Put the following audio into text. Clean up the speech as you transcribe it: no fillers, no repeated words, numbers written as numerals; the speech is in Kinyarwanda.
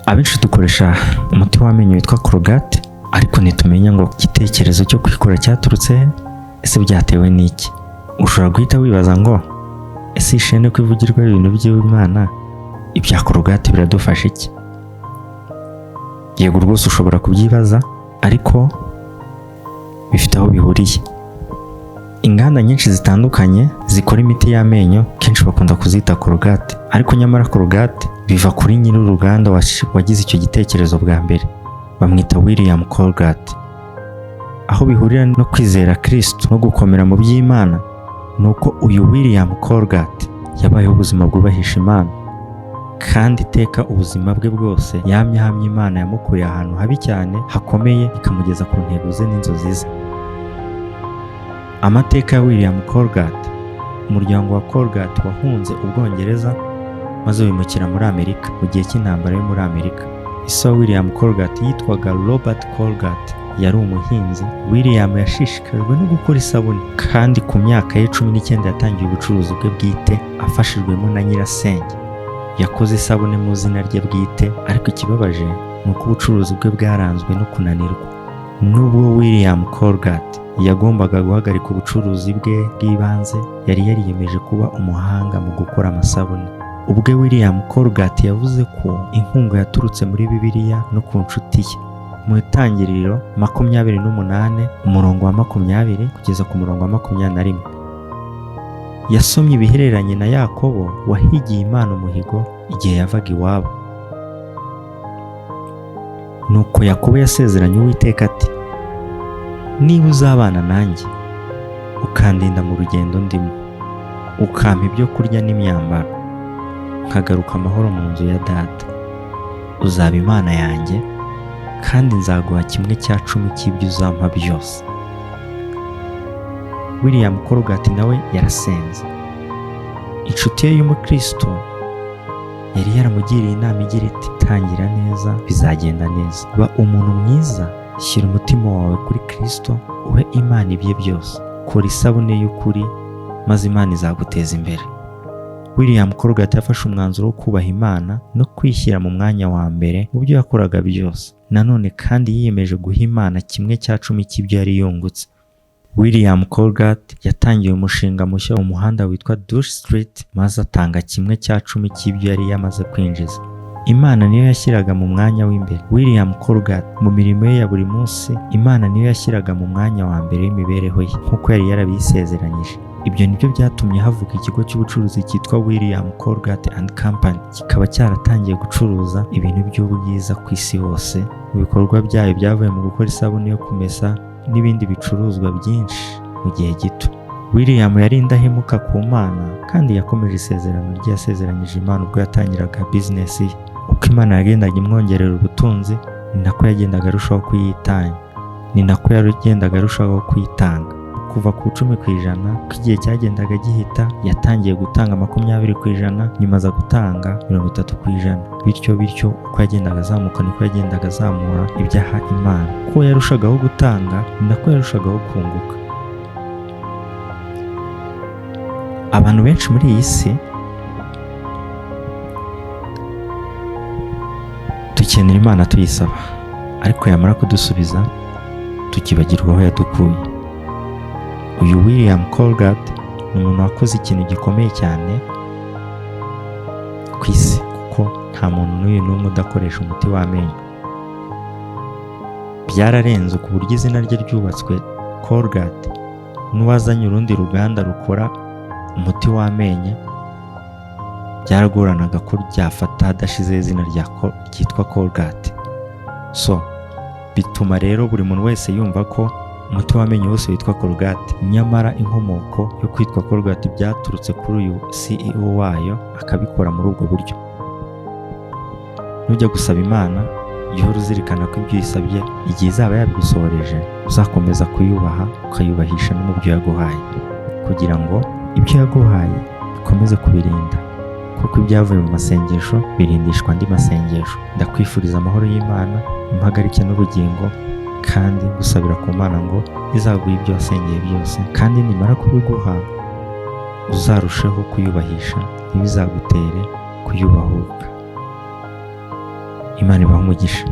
Abenshi dukoresha umuti w'amenyo witwa Colgate ariko ntitumenya ngo igitekerezo cyo kwikora cyaturutse he? Ese byatewe n'iki? Ushobora guhita wibaza ngo ese ishene kwivugirwa ibintu by'Imana ibya Colgate biradufasha iki? Yego rwose ushobora kubyibaza ariko bifite aho bihuriye. Inganda nyinshi zitandukanye zikora imiti y'amenyo kenshi bakunda kuzita Colgate, ariko nyamara Colgate biva kuri nyir'uruganda wagize icyo gitekerezo bwa mbere, bamwita William Colgate. Aho bihurira no kwizera Kristo no gukomera mu by'Imana nuko uyu William Colgate yabayeho ubuzima bwubahisha Imana, kandi iteka ubuzima bwe bwose yamye ahamya Imana yamukuye ahantu habi cyane hakomeye ikamugeza ku ntego ze n'inzozi ze. Amateka ya William Colgate. Umuryango wa Colgate wahunze Ubwongereza maze wimukira muri Amerika mu gihe cy'intambara yo muri Amerika. Ise wa William Colgate yitwaga Robert Colgate, yari umuhinzi. William yashishikajwe no gukora isabune, kandi ku myaka ye 19 yatangiye ubucuruzi bwe bwite afashijwemo na nyirasenge. Yakoze isabune mu zina rye bwite, ariko ikibabaje ni uko ubucuruzi bwe bwaranzwe no kunanirwa. Nubwo William Colgate yagombaga guhagarika ubucuruzi bwe bw'ibanze, yari yariyemeje kuba umuhanga mu gukora amasabune. Ubwe William Colgate yavuze ko inkunga yaturutse muri Bibiliya no ku nshuti ye. Mu Itangiriro 28 umurongo wa 20 kugeza ku murongo wa 21, yasomye ibihereranye na Yakobo wahigiye Imana umuhigo igihe yavaga iwabo. Nuko Yakobo yasezeranye Uwiteka ati, niba uzabana nanjye ukandinda mu rugendo ndimo, ukampa ibyo kurya n'imyambaro, nkagaruka amahoro mu nzu ya data, uzaba Imana yanjye, kandi nzaguha 1/10 cy'ibyo uzampa byose. William Colgate nawe yarasenze. Inshuti ye y'umukristo yari yaramugiriye inama igira iti, tangira neza bizagenda neza, ba umuntu mwiza, shyira umutima wawe kuri Kristo, uhe Imana ibye byose, kora isabune y'ukuri maze Imana izaguteza imbere. William Colgate yafashe umwanzuro wo kubaha Imana no kwishyira mu mwanya wa mbere mu byo yakoraga byose. Nanone kandi yiyemeje guha Imana 1/10 cy'ibyo yari yungutse. William Colgate yatangiye umushinga mushya mu muhanda witwa Dush Street, maze atanga 1/10 cy'ibyo yari yamaze kwinjiza. Imana niyo yashyiraga mu mwanya w'imbere. William Colgate mu mirimo ye ya buri munsi, Imana niyo yashyiraga mu mwanya wa mbere w'imibereho ye nk'uko yari yarabisezeranyije. Ibyo nibyo byatumye havuka ikigo cy'ubucuruzi cyitwa William Colgate and Company, kikaba cyaratangiye gucuruza ibintu by'ubwiza ku isi hose. Mu bikorwa byayo byavuye mu gukora isabune yo kumesa n'ibindi bicuruzwa byinshi mu gihe gito. William yari indahemuka ku Mana, kandi yakomeje isezerano rye yasezeranyije Imana ubwo yatangiraga business ye. Uko Imana yagendaga imwongerera ubutunzi, ni nako yagendaga arushaho kuyitanga, ni nako yagendaga arushaho kwitanga. Kuva ku 10%, uko igihe cyagendaga gihita yatangiye gutanga 20%, nyuma aza gutanga 30%. Bityo uko yagendaga azamuka niko yagendaga azamura ibyaha Imana. Uko yarushagaho gutanga, ni nako yarushagaho kunguka. Abantu benshi muri iyi si dukenera Imana tuyisaba, ariko yamara kudusubiza tukibagirwa aho yadukuye. Uyu William Colgate ni umuntu wakoze ikintu gikomeye cyane ku isi, kuko nta muntu n'umwe udakoresha umuti w'amenyo. Byararenze ku buryo izina rye ryubatswe Colgate, n'uwazanye urundi ruganda rukora umuti w'amenyo byaragoranaga ko ryafata hadashize izina ryitwa Colgate. So bituma rero buri muntu wese yumva ko umuti w'amenyo wose witwa Colgate, nyamara inkomoko yo kwitwa Colgate byaturutse kuri uyu CEO wayo, akabikora muri ubwo buryo. Nujya gusaba Imana, jya uzirikana ko ibyo yisabye igihe izaba yabigusohoreje uzakomeza kuyubaha, ukayubahisha no mu byo yaguhaye, kugira ngo ibyo yaguhaye bikomeze kubirinda, kuko ibyavuye mu masengesho birindishwa andi masengesho. Ndakwifuriza amahoro y'Imana, impagarike n'ubugingo, kandi gusabira ku Mana ngo izaguha ibyo wasengeye byose, kandi nimara kubiguha uzarusheho kuyubahisha, ntibizagutere kuyubahuka. Imana ibahe umugisha.